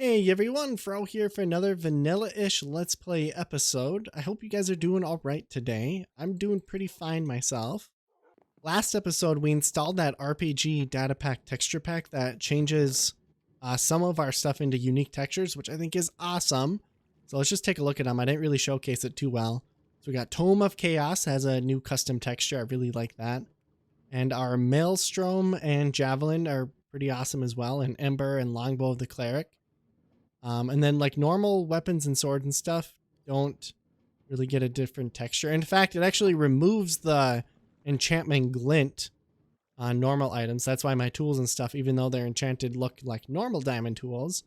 Hey everyone, Froe here for another vanilla-ish Let's Play episode. I hope you guys are doing alright today. I'm doing pretty fine myself. Last episode we installed that RPG Datapack texture pack that changes some of our stuff into unique textures, which I think is awesome. So let's just take a look at them. I didn't really showcase it too well. So we got Tome of Chaos has a new custom texture. I really like that. And our Maelstrom and Javelin are pretty awesome as well. And Ember and Longbow of the Cleric. And then like normal weapons and swords and stuff don't really get a different texture. In fact, it actually removes the enchantment glint on normal items. That's why my tools and stuff, even though they're enchanted, look like normal diamond tools.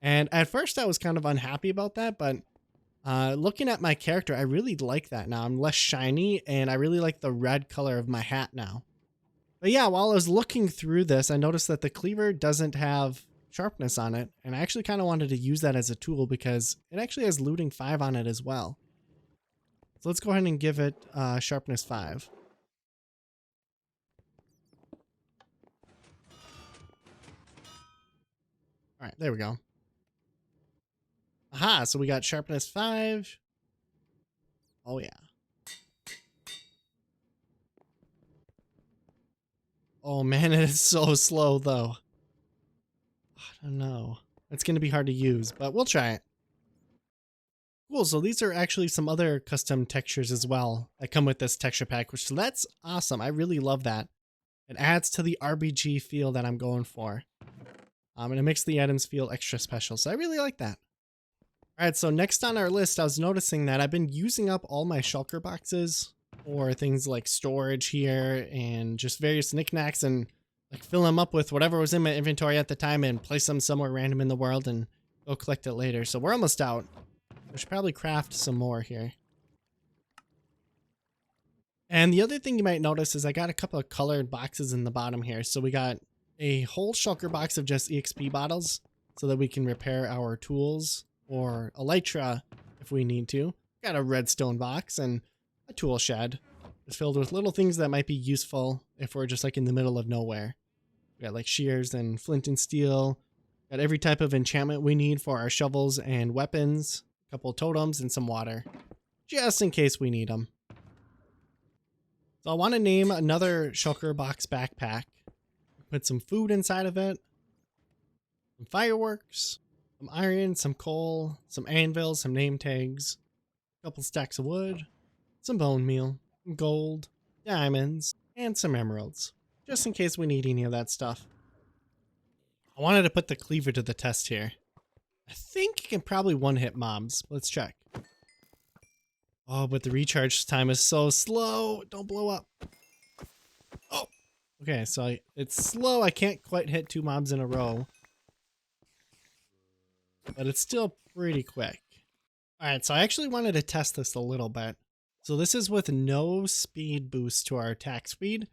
And at first I was kind of unhappy about that, but looking at my character, I really like that now. I'm less shiny and I really like the red color of my hat now. But yeah, while I was looking through this, I noticed that the cleaver doesn't have sharpness on it, and I actually kind of wanted to use that as a tool because it actually has looting 5 on it as well. So let's go ahead and give it sharpness 5. All right, there we go. Aha, so we got sharpness 5. Oh yeah. Oh man, it is so slow though. I don't know. It's going to be hard to use, but we'll try it. Cool, so these are actually some other custom textures as well that come with this texture pack, which that's awesome. I really love that. It adds to the RPG feel that I'm going for. And it makes the items feel extra special, so I really like that. Alright, so next on our list, I was noticing that I've been using up all my shulker boxes for things like storage here and just various knickknacks and like fill them up with whatever was in my inventory at the time and place them somewhere random in the world and go collect it later. So we're almost out. We should probably craft some more here. And the other thing you might notice is I got a couple of colored boxes in the bottom here. So we got a whole shulker box of just EXP bottles so that we can repair our tools or elytra if we need to. Got a redstone box and a tool shed. It's filled with little things that might be useful if we're just like in the middle of nowhere. We got like shears and flint and steel. Got every type of enchantment we need for our shovels and weapons. A couple of totems and some water. Just in case we need them. So I want to name another shulker box backpack. Put some food inside of it. Some fireworks. Some iron, some coal, some anvils, some name tags. A couple stacks of wood. Some bone meal. Gold, diamonds, and some emeralds, just in case we need any of that stuff. I wanted to put the cleaver to the test here. I think it can probably one-hit mobs. Let's check. Oh, but the recharge time is so slow. Don't blow up. Oh, okay, so it's slow. I can't quite hit 2 mobs in a row, but it's still pretty quick. All right, so I actually wanted to test this a little bit. So this is with no speed boost to our attack speed,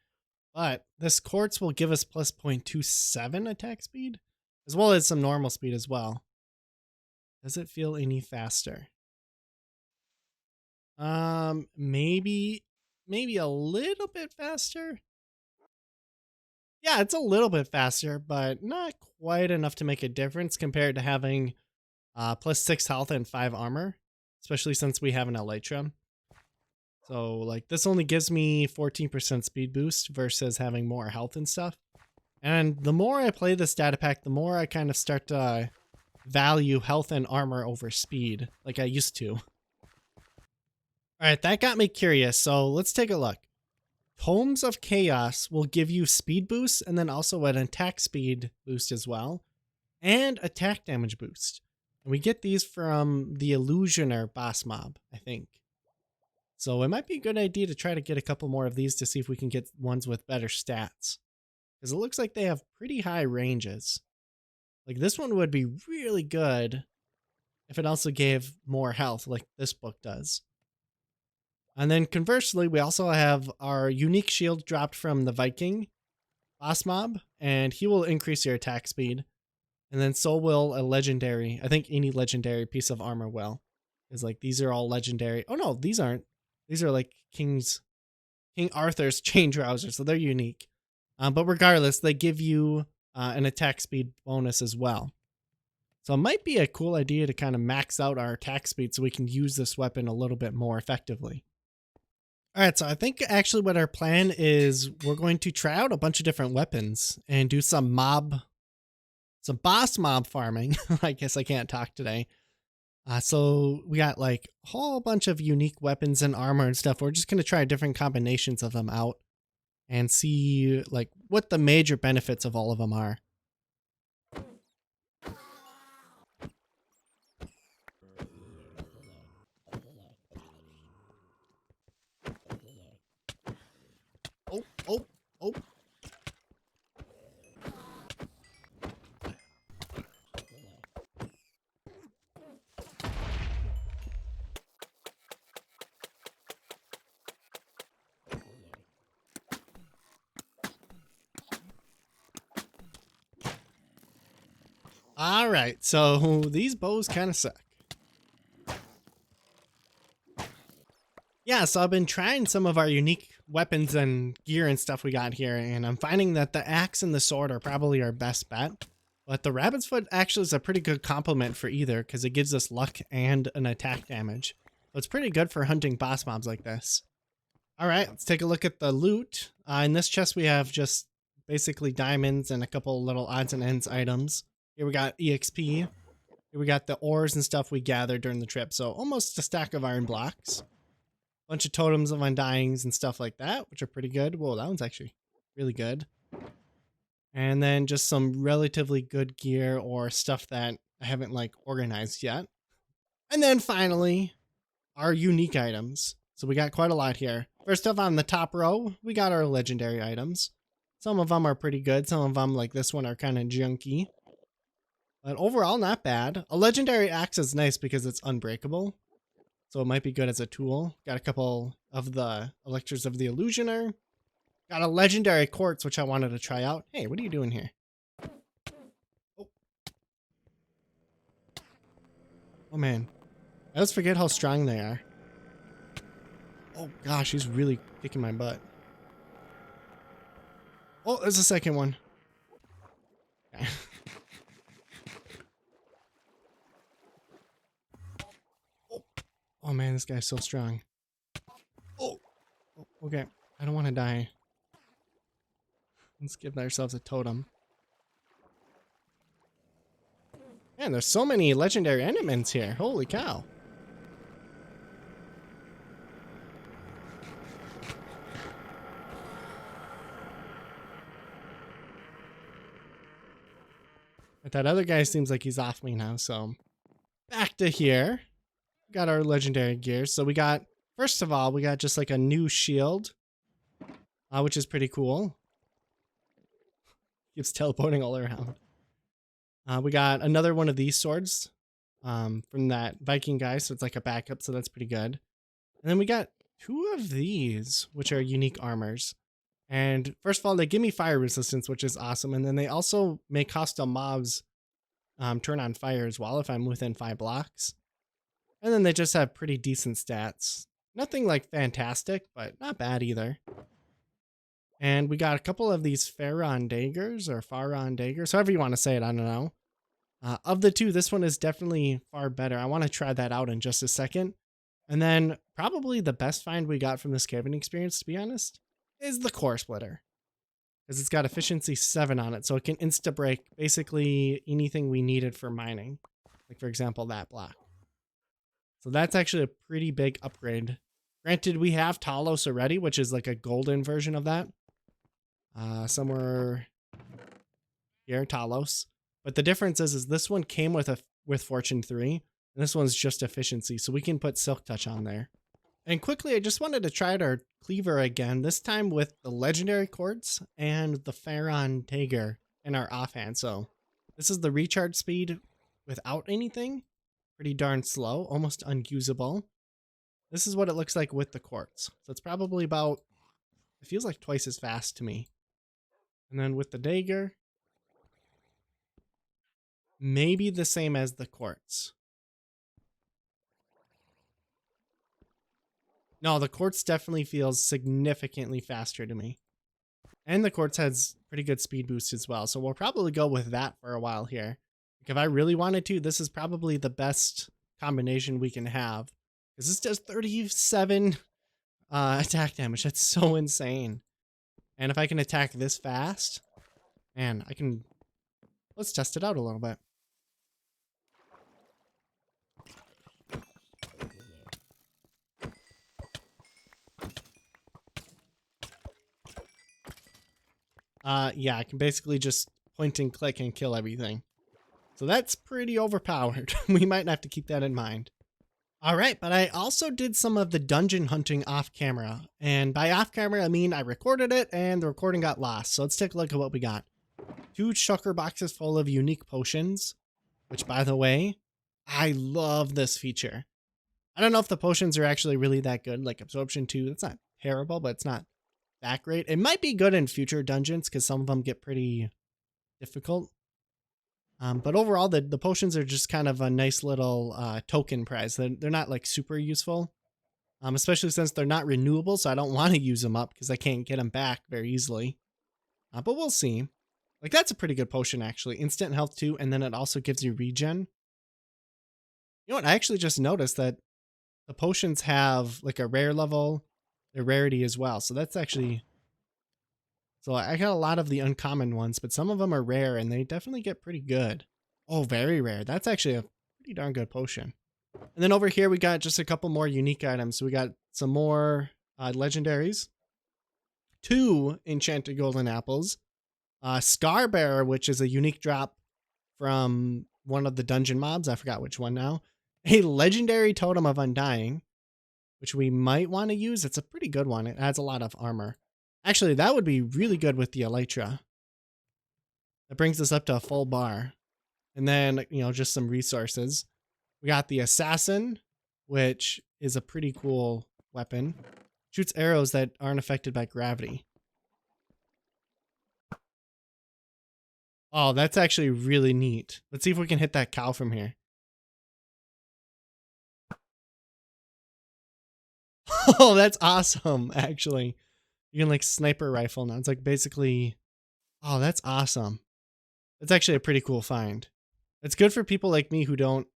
but this quartz will give us plus 0.27 attack speed, as well as some normal speed as well. Does it feel any faster? Maybe a little bit faster. Yeah, it's a little bit faster, but not quite enough to make a difference compared to having plus 6 health and 5 armor, especially since we have an elytra. So like this only gives me 14% speed boost versus having more health and stuff. And the more I play this data pack, the more I kind of start to value health and armor over speed like I used to. All right, that got me curious. So let's take a look. Tomes of Chaos will give you speed boost and then also an attack speed boost as well. And attack damage boost. And we get these from the Illusioner boss mob, I think. So it might be a good idea to try to get a couple more of these to see if we can get ones with better stats. Because it looks like they have pretty high ranges. Like this one would be really good if it also gave more health like this book does. And then conversely, we also have our unique shield dropped from the Viking boss mob. And he will increase your attack speed. And then so will a legendary, I think any legendary piece of armor will. Because like these are all legendary. Oh no, these aren't. These are like King Arthur's chain trousers, so they're unique. But regardless, they give you an attack speed bonus as well. So it might be a cool idea to kind of max out our attack speed so we can use this weapon a little bit more effectively. All right, so I think actually what our plan is, we're going to try out a bunch of different weapons and do some boss mob farming. I guess I can't talk today. So we got like a whole bunch of unique weapons and armor and stuff. We're just going to try different combinations of them out and see like what the major benefits of all of them are. Oh, oh, oh. All right, so these bows kind of suck. Yeah, so I've been trying some of our unique weapons and gear and stuff we got here, and I'm finding that the axe and the sword are probably our best bet. But the rabbit's foot actually is a pretty good complement for either because it gives us luck and an attack damage. So it's pretty good for hunting boss mobs like this. All right, let's take a look at the loot. In this chest, we have just basically diamonds and a couple little odds and ends items. Here we got EXP. Here we got the ores and stuff we gathered during the trip. So almost a stack of iron blocks. Bunch of totems of undyings and stuff like that, which are pretty good. Whoa, that one's actually really good. And then just some relatively good gear or stuff that I haven't like organized yet. And then finally, our unique items. So we got quite a lot here. First off, on the top row, we got our legendary items. Some of them are pretty good. Some of them, like this one, are kind of junky. But overall, not bad. A legendary axe is nice because it's unbreakable. So it might be good as a tool. Got a couple of the Elixirs of the Illusioner. Got a legendary quartz, which I wanted to try out. Hey, what are you doing here? Oh man. I always forget how strong they are. Oh gosh, he's really kicking my butt. Oh, there's a second one. Okay. Oh man, this guy's so strong. Oh, okay. I don't want to die. Let's give ourselves a totem. Man, there's so many legendary endermans here. Holy cow. But that other guy seems like he's off me now, so back to here. Got our legendary gear. So we got, first of all, we got just like a new shield, which is pretty cool. Keeps teleporting all around. We got another one of these swords from that Viking guy, so it's like a backup, so that's pretty good. And then we got two of these, which are unique armors. And first of all, they give me fire resistance, which is awesome. And then they also make hostile mobs turn on fire as well if I'm within 5 blocks. And then they just have pretty decent stats. Nothing like fantastic, but not bad either. And we got a couple of these Faron daggers, or Faron daggers, however you want to say it, I don't know. Of the two, this one is definitely far better. I want to try that out in just a second. And then probably the best find we got from this caving experience, to be honest, is the core splitter. Because it's got efficiency 7 on it, so it can insta-break basically anything we needed for mining. Like, for example, that block. So that's actually a pretty big upgrade. Granted, we have Talos already, which is like a golden version of that. Somewhere here, Talos. But the difference is this one came with Fortune 3, and this one's just efficiency, so we can put Silk Touch on there. And quickly, I just wanted to try out our cleaver again, this time with the legendary quartz and the Faron dagger in our offhand. So this is the recharge speed without anything. Pretty darn slow, almost unusable. This is what it looks like with the quartz. So it's probably about, it feels like twice as fast to me. And then with the dagger, maybe the same as the quartz. No, the quartz definitely feels significantly faster to me. And the quartz has pretty good speed boost as well. So we'll probably go with that for a while here. Like if I really wanted to, this is probably the best combination we can have. Because this does 37 attack damage. That's so insane. And if I can attack this fast, man, I can... Let's test it out a little bit. Yeah, I can basically just point and click and kill everything. So that's pretty overpowered. We might have to keep that in mind. All right, but I also did some of the dungeon hunting off camera. And by off camera, I mean I recorded it and the recording got lost. So let's take a look at what we got. 2 shulker boxes full of unique potions, which by the way, I love this feature. I don't know if the potions are actually really that good, like absorption 2. It's not terrible, but it's not that great. It might be good in future dungeons because some of them get pretty difficult. But overall, the potions are just kind of a nice little token prize. They're not like super useful, especially since they're not renewable. So I don't want to use them up because I can't get them back very easily. But we'll see. Like that's a pretty good potion actually. Instant health too, and then it also gives you regen. You know what? I actually just noticed that the potions have like a rare level, their rarity as well. So that's actually... So I got a lot of the uncommon ones, but some of them are rare and they definitely get pretty good. Oh, very rare. That's actually a pretty darn good potion. And then over here, we got just a couple more unique items. So we got some more legendaries. 2 enchanted golden apples. Scar Bearer, which is a unique drop from one of the dungeon mobs. I forgot which one now. A legendary totem of undying, which we might want to use. It's a pretty good one. It adds a lot of armor. Actually, that would be really good with the elytra. That brings us up to a full bar. And then, you know, just some resources. We got the assassin, which is a pretty cool weapon. Shoots arrows that aren't affected by gravity. Oh, that's actually really neat. Let's see if we can hit that cow from here. Oh, that's awesome, actually. You can like sniper rifle now. It's like basically, oh, that's awesome. It's actually a pretty cool find. It's good for people like me who aren't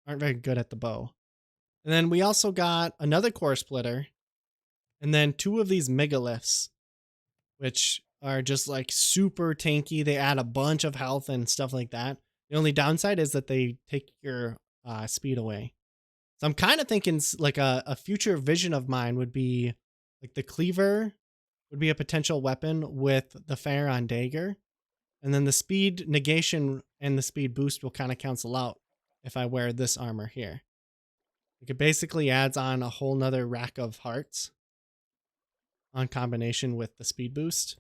very good at the bow. And then we also got another core splitter and then 2 of these megaliths, which are just like super tanky. They add a bunch of health and stuff like that. The only downside is that they take your speed away. So I'm kind of thinking like a future vision of mine would be like the cleaver would be a potential weapon with the Pharaon dagger. And then the speed negation and the speed boost will kind of cancel out if I wear this armor here. It basically adds on a whole nother rack of hearts on combination with the speed boost.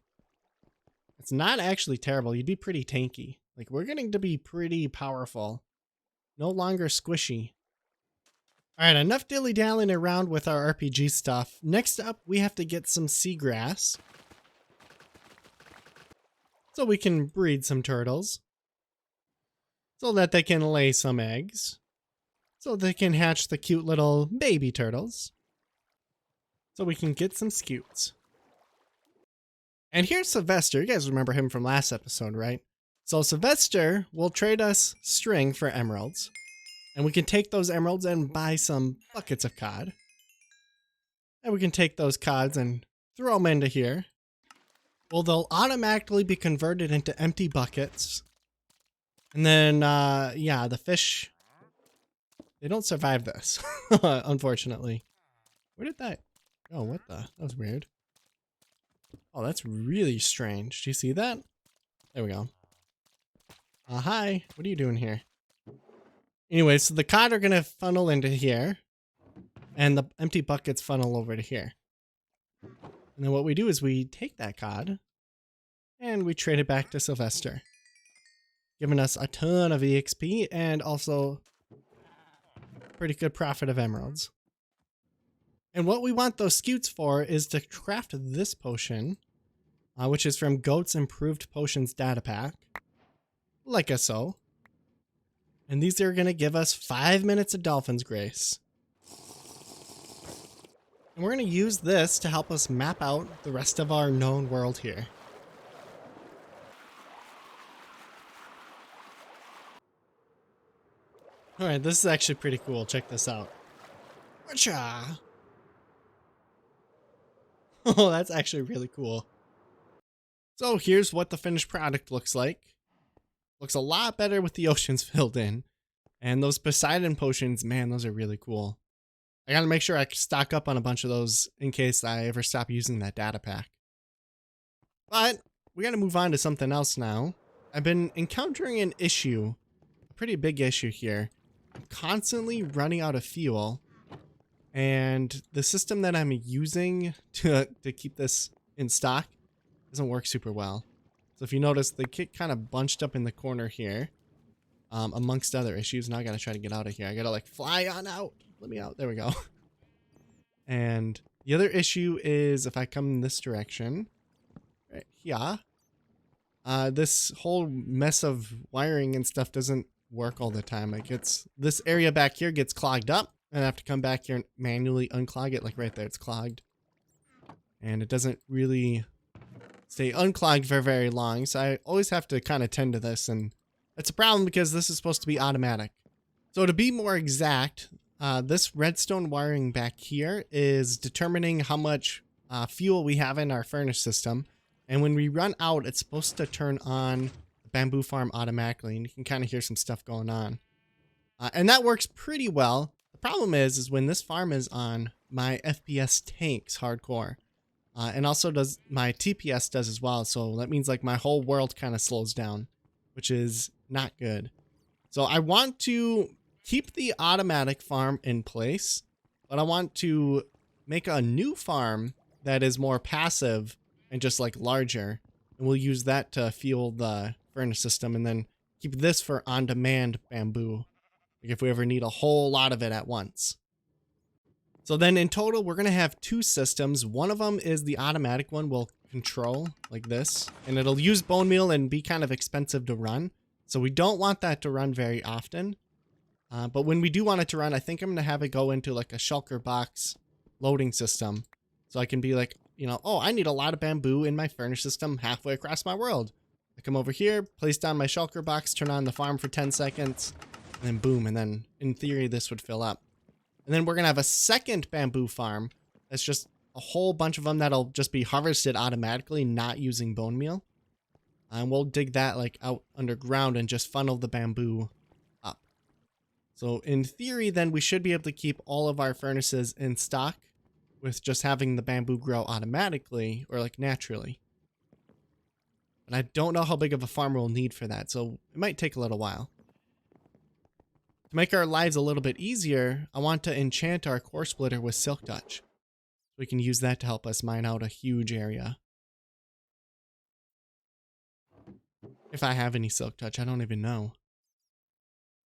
It's not actually terrible. You'd be pretty tanky. Like we're getting to be pretty powerful. No longer squishy. All right, enough dilly-dallying around with our RPG stuff. Next up, we have to get some seagrass so we can breed some turtles so that they can lay some eggs so they can hatch the cute little baby turtles so we can get some scutes. And here's Sylvester. You guys remember him from last episode, right? So Sylvester will trade us string for emeralds. And we can take those emeralds and buy some buckets of cod. And we can take those cods and throw them into here. Well, they'll automatically be converted into empty buckets. And then, yeah, the fish, they don't survive this, unfortunately. Where did that... Oh, what the... That was weird. Oh, that's really strange. Do you see that? There we go. Hi. What are you doing here? Anyway, so the cod are going to funnel into here. And the empty buckets funnel over to here. And then what we do is we take that cod. And we trade it back to Sylvester. Giving us a ton of EXP and also pretty good profit of emeralds. And what we want those scutes for is to craft this potion, which is from Goat's Improved Potions Datapack. Like so. And these are going to give us 5 minutes of Dolphin's Grace. And we're going to use this to help us map out the rest of our known world here. All right, this is actually pretty cool. Check this out. Wacha! Oh, that's actually really cool. So here's what the finished product looks like. Looks a lot better with the oceans filled in. And those Poseidon potions, man, those are really cool. I gotta make sure I stock up on a bunch of those in case I ever stop using that data pack. But we gotta move on to something else now. I've been encountering an issue, a pretty big issue here. I'm constantly running out of fuel, and the system that I'm using to keep this in stock doesn't work super well. So if you notice, they get kind of bunched up in the corner here, amongst other issues. Now I gotta try to get out of here. I gotta like fly on out. Let me out. There we go. And the other issue is if I come in this direction, right here, this whole mess of wiring and stuff doesn't work all the time. Like this area back here gets clogged up, and I have to come back here and manually unclog it. Like right there, it's clogged, and it doesn't really stay unclogged for very long. So I always have to kind of tend to this, and it's a problem because this is supposed to be automatic. So to be more exact, this redstone wiring back here is determining how much fuel we have in our furnace system. And when we run out, it's supposed to turn on the bamboo farm automatically. And you can kind of hear some stuff going on. And that works pretty well. The problem is when this farm is on, my FPS tanks hardcore. And also does my TPS does as well. So that means like my whole world kind of slows down, which is not good. So I want to keep the automatic farm in place, but I want to make a new farm that is more passive and just like larger. And we'll use that to fuel the furnace system and then keep this for on-demand bamboo. Like if we ever need a whole lot of it at once. So then in total, we're going to have two systems. One of them is the automatic one we'll control like this, and it'll use bone meal and be kind of expensive to run. So we don't want that to run very often. But when we do want it to run, I think I'm going to have it go into like a shulker box loading system. So I can be like, you know, oh, I need a lot of bamboo in my furnace system halfway across my world. I come over here, place down my shulker box, turn on the farm for 10 seconds, and then boom. And then in theory, this would fill up. And then we're going to have a second bamboo farm. That's just a whole bunch of them that'll just be harvested automatically, not using bone meal. And we'll dig that like out underground and just funnel the bamboo up. So in theory, then we should be able to keep all of our furnaces in stock with just having the bamboo grow automatically or like naturally. And I don't know how big of a farm we'll need for that, so it might take a little while. To make our lives a little bit easier, I want to enchant our core splitter with silk touch. We can use that to help us mine out a huge area. If I have any silk touch, I don't even know.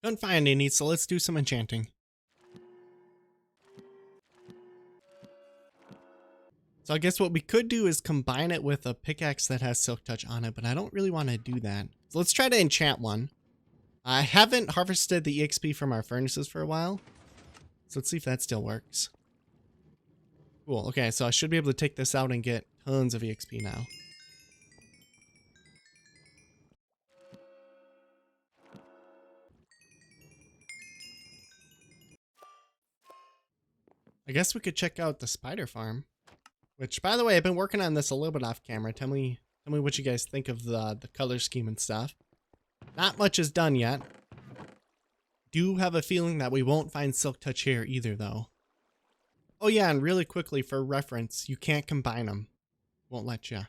Couldn't find any, so let's do some enchanting. So I guess what we could do is combine it with a pickaxe that has silk touch on it, but I don't really want to do that. So let's try to enchant one. I haven't harvested the EXP from our furnaces for a while, so let's see if that still works. Cool, okay, so I should be able to take this out and get tons of EXP now. I guess we could check out the spider farm, which, by the way, I've been working on this a little bit off camera. Tell me what you guys think of the color scheme and stuff. Not much is done yet. Do have a feeling that we won't find silk touch here either, though. Oh yeah, and really quickly for reference, you can't combine them. Won't let you.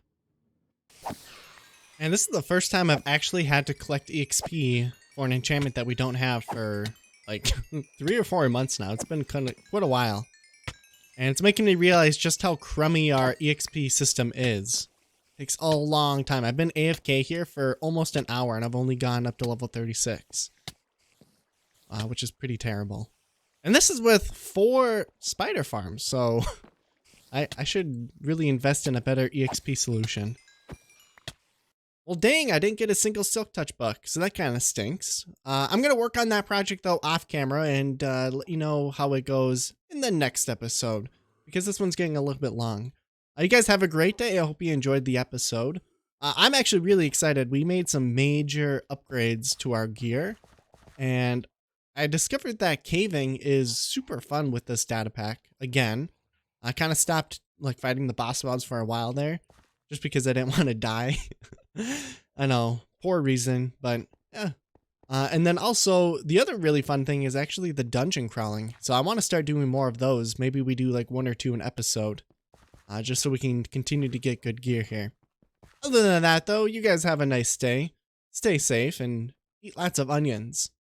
And this is the first time I've actually had to collect EXP for an enchantment that we don't have for like 3 or 4 months now. It's been quite a while. And it's making me realize just how crummy our EXP system is. Takes a long time. I've been AFK here for almost an hour and I've only gone up to level 36. Which is pretty terrible. And this is with 4 spider farms, so I should really invest in a better EXP solution. Well, dang, I didn't get a single silk touch buck, so that kind of stinks. I'm going to work on that project, though, off camera and let you know how it goes in the next episode, because this one's getting a little bit long. You guys have a great day. I hope you enjoyed the episode. I'm actually really excited. We made some major upgrades to our gear, and I discovered that caving is super fun with this data pack. Again, I kind of stopped like fighting the boss mobs for a while there, just because I didn't want to die. I know, poor reason, but yeah. And then also the other really fun thing is actually the dungeon crawling. So I want to start doing more of those. Maybe we do like 1 or 2 an episode, just so we can continue to get good gear here. Other than that though, you guys have a nice day. Stay safe and eat lots of onions.